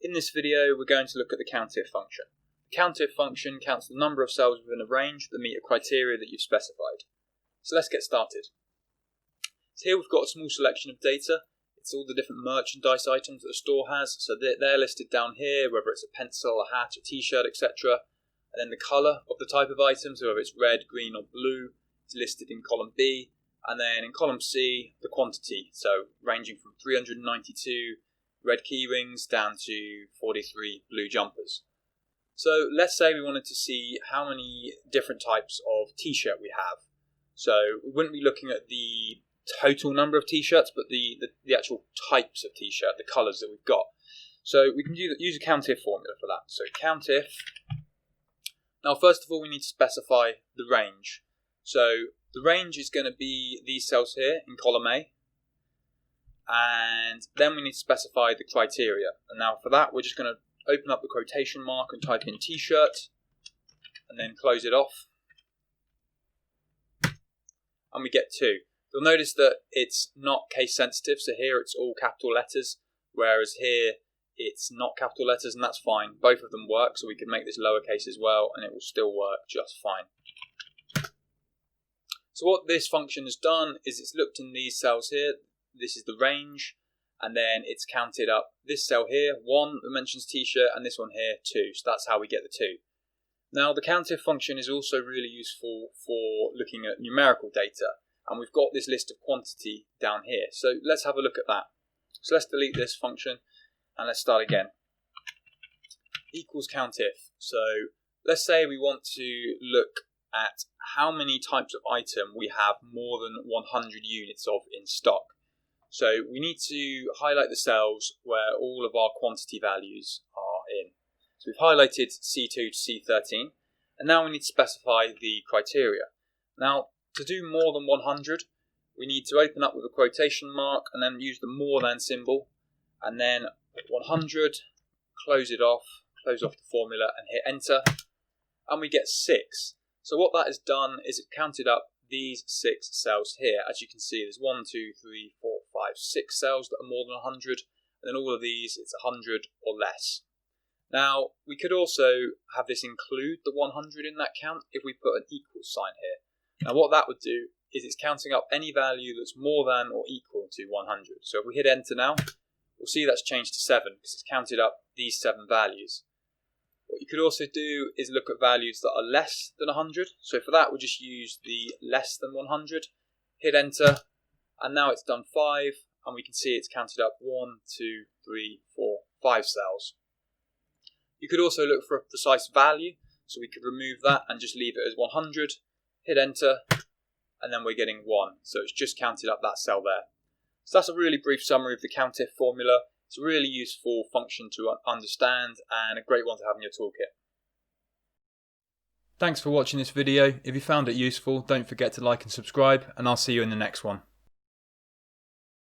In this video, we're going to look at the COUNTIF function. The COUNTIF function counts the number of cells within a range that meet a criteria that you've specified. So let's get started. So here we've got a small selection of data. It's all the different merchandise items that a store has. So they're listed down here, whether it's a pencil, a hat, a t-shirt, etc. And then the colour of the type of item, so whether it's red, green or blue, is listed in column B. And then in column C, the quantity, so ranging from 392 red key rings down to 43 blue jumpers. So let's say we wanted to see how many different types of t-shirt we have. So we wouldn't be looking at the total number of t-shirts, but the actual types of t-shirt, the colours that we've got. So we can use a COUNTIF formula for that. So COUNTIF. Now first of all we need to specify the range. So the range is going to be these cells here in column A. And then we need to specify the criteria. And now for that we're just going to open up the quotation mark and type in t-shirt and then close it off. And we get 2. You'll notice that it's not case sensitive, so here it's all capital letters, whereas here it's not capital letters, and that's fine. Both of them work, so we can make this lowercase as well and it will still work just fine. So what this function has done is it's looked in these cells here. This is the range, and then it's counted up this cell here, 1 that mentions t-shirt, and this one here, 2. So that's how we get the 2. Now the COUNTIF function is also really useful for looking at numerical data, and we've got this list of quantity down here. So let's have a look at that. So let's delete this function and let's start again. Equals COUNTIF. So let's say we want to look at how many types of item we have more than 100 units of in stock. So we need to highlight the cells where all of our quantity values are in. So we've highlighted C2 to C13, and now we need to specify the criteria. Now to do more than 100, we need to open up with a quotation mark and then use the more than symbol, and then 100, close off the formula and hit enter, and we get 6. So what that has done is it counted up these 6 cells here. As you can see, there's 1, 2, 3, 4, 5, 6 cells that are more than 100, and then all of these, it's 100 or less. Now, we could also have this include the 100 in that count if we put an equal sign here. Now what that would do is it's counting up any value that's more than or equal to 100. So if we hit enter now, we'll see that's changed to 7 because it's counted up these 7 values. What you could also do is look at values that are less than 100. So for that, we'll just use the less than 100, hit enter, and now it's done 5, and we can see it's counted up 1, 2, 3, 4, 5 cells. You could also look for a precise value, so we could remove that and just leave it as 100, hit enter, and then we're getting 1. So it's just counted up that cell there. So that's a really brief summary of the COUNTIF formula. It's a really useful function to understand and a great one to have in your toolkit. Thanks for watching this video. If you found it useful, don't forget to like and subscribe, and I'll see you in the next one.